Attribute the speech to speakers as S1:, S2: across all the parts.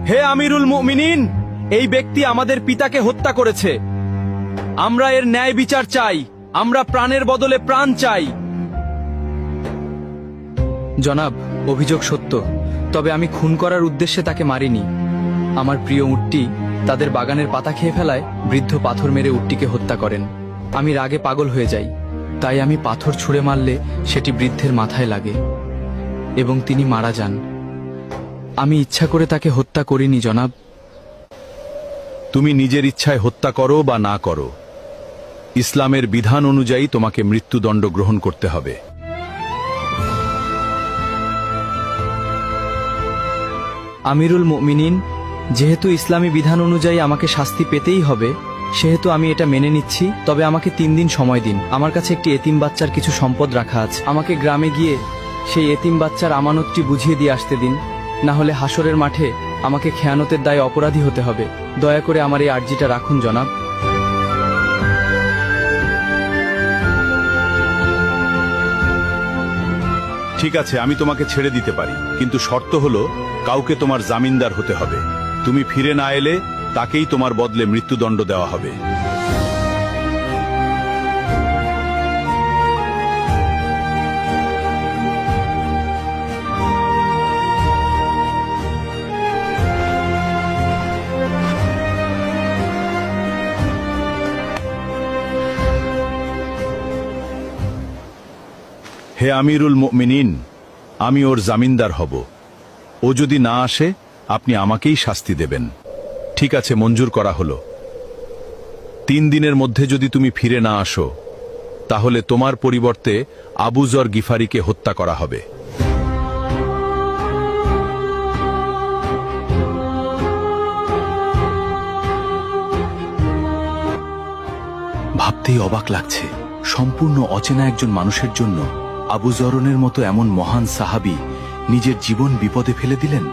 S1: হে আমিরুল মুমিনিন, এই ব্যক্তি আমাদের পিতাকে হত্যা করেছে। আমরা এর ন্যায় বিচার চাই। আমরা প্রাণের বদলে প্রাণ চাই। জনাব, অভিযোগ সত্য, তবে আমি খুন করার উদ্দেশ্যে তাকে মারিনি। আমার প্রিয় উটটি তাদের বাগানের পাতা খেয়ে ফেলায় বৃদ্ধ পাথর মেরে উটটিকে হত্যা করেন। আমি রাগে পাগল হয়ে যাই, তাই আমি পাথর ছুঁড়ে মারলে সেটি বৃদ্ধের মাথায় লাগে এবং তিনি মারা যান। আমি ইচ্ছা করে তাকে হত্যা করিনি জনাব।
S2: তুমি নিজের ইচ্ছায় হত্যা করো বা না করো, ইসলামের বিধান অনুযায়ী তোমাকে মৃত্যুদণ্ড গ্রহণ করতে হবে।
S1: আমিরুল মুমিনিন, যেহেতু ইসলামী বিধান অনুযায়ী আমাকে শাস্তি পেতেই হবে, সেহেতু আমি এটা মেনে নিচ্ছি। তবে আমাকে 3 দিন সময় দিন। আমার কাছে একটি এতিম বাচ্চার কিছু সম্পদ রাখা আছে। আমাকে গ্রামে গিয়ে সেই এতিম বাচ্চার আমানতটি বুঝিয়ে দিয়ে আসতে দিন, না হলে হাসরের মাঠে আমাকে খেয়ানতের দায়ে অপরাধী হতে হবে। দয়া করে আমার এই আর্জিটা রাখুন জনাব।
S2: ঠিক আছে, আমি তোমাকে ছেড়ে দিতে পারি, কিন্তু শর্ত হলো কাউকে তোমার জামিনদার হতে হবে। তুমি ফিরে না এলে তাকেই তোমার বদলে মৃত্যুদণ্ড দেওয়া হবে। হে আমিরুল মুমিনিন, আমি ওর জামিনদার হব। ও যদি না আসে আপনি আমাকেই শাস্তি দেবেন। ঠিক আছে, মঞ্জুর করা হলো। 3 দিনের মধ্যে যদি তুমি ফিরে না আসো, তাহলে তোমার পরিবর্তে আবু যর গিফারিকে হত্যা করা হবে। ভাবতেই অবাক লাগছে, সম্পূর্ণ অচেনা একজন মানুষের জন্য আবু যরনের মতো এমন মহান সাহাবী নিজের জীবন বিপদে ফেলে দিলেন।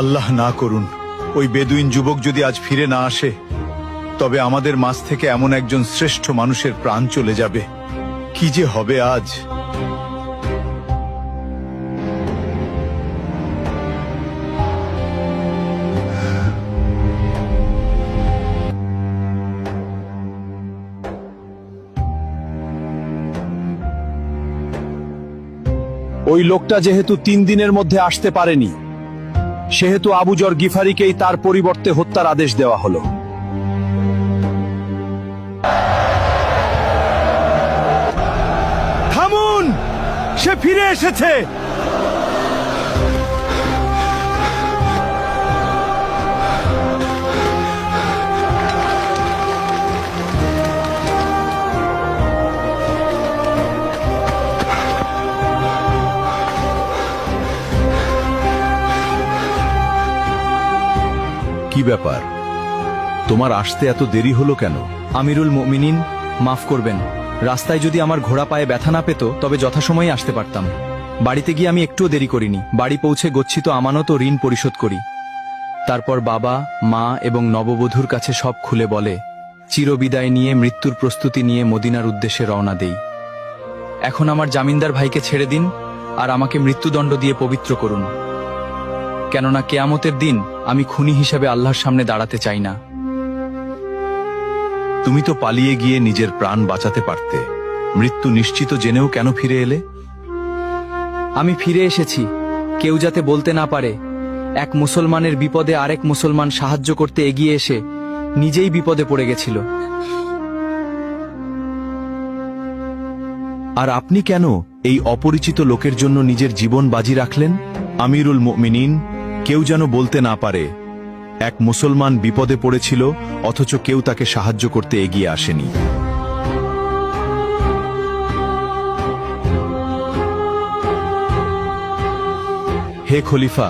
S2: আল্লাহ না করুন ওই বেদুইন যুবক যদি আজ ফিরে না আসে, তবে আমাদের মাঝ থেকে এমন একজন শ্রেষ্ঠ মানুষের প্রাণ চলে যাবে। কি যে হবে আজ। ওই লোকটা যেহেতু 3 দিনের মধ্যে আসতে পারেনি, সেহেতু আবু যর গিফারিকেই তার পরিবর্তে হত্যার আদেশ দেওয়া হলো। থামুন, সে ফিরে এসেছে। কি ব্যাপার, তোমার আসতে এত দেরি হলো কেন?
S1: আমিরুল মুমিনিন, মাফ করবেন। রাস্তায় যদি আমার ঘোড়া পায়ে ব্যথা না পেত, তবে যথাসময়ে আসতে পারতাম। বাড়িতে গিয়ে আমি একটুও দেরি করিনি। বাড়ি পৌঁছে গচ্ছিত আমানত ও ঋণ পরিশোধ করি। তারপর বাবা, মা এবং নববধূর কাছে সব খুলে বলে চিরবিদায় নিয়ে মৃত্যুর প্রস্তুতি নিয়ে মদিনার উদ্দেশ্যে রওনা দেই। এখন আমার জামিনদার ভাইকে ছেড়ে দিন আর আমাকে মৃত্যুদণ্ড দিয়ে পবিত্র করুন, কেননা কেয়ামতের দিন আমি খুনি হিসেবে আল্লাহর সামনে দাঁড়াতে চাই না।
S2: তুমি তো পালিয়ে গিয়ে নিজের প্রাণ বাঁচাতে পারতে। মৃত্যু নিশ্চিত জেনেও কেন ফিরে এলে?
S1: আমি ফিরে এসেছি কেউ যাতে বলতে না পারে এক মুসলমানের বিপদে আরেক মুসলমান সাহায্য করতে এগিয়ে এসে নিজেই বিপদে পড়ে গেছিল।
S2: আর আপনি কেন এই অপরিচিত লোকের জন্য নিজের জীবন বাজি রাখলেন? আমিরুল মুমিনিন, কেউ যেন বলতে না পারে এক মুসলমান বিপদে পড়েছিল অথচ কেউ তাকে সাহায্য করতে এগিয়ে আসেনি। হে খলিফা,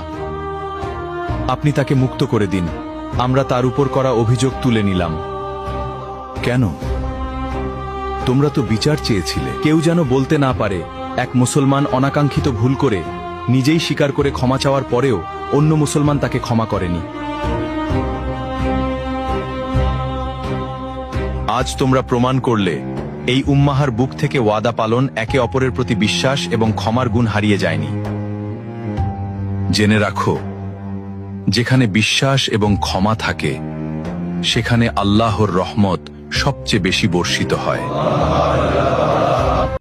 S2: আপনি তাকে মুক্ত করে দিন। আমরা তার উপর করা অভিযোগ তুলে নিলাম। কেন? তোমরা তো বিচার চেয়েছিলে। কেউ যেন বলতে না পারে এক মুসলমান অনাকাঙ্ক্ষিত ভুল করে নিজেই স্বীকার করে ক্ষমা চাওয়ার পরেও অন্য মুসলমান তাকে ক্ষমা করেনি। আজ তোমরা প্রমাণ করলে এই উম্মাহার বুক থেকে ওয়াদা পালন একে অপরের প্রতি বিশ্বাস এবং ক্ষমার গুণ হারিয়ে যায়নি। জেনে রাখো, যেখানে বিশ্বাস এবং ক্ষমা থাকে সেখানে আল্লাহর রহমত সবচেয়ে বেশি বর্ষিত হয়।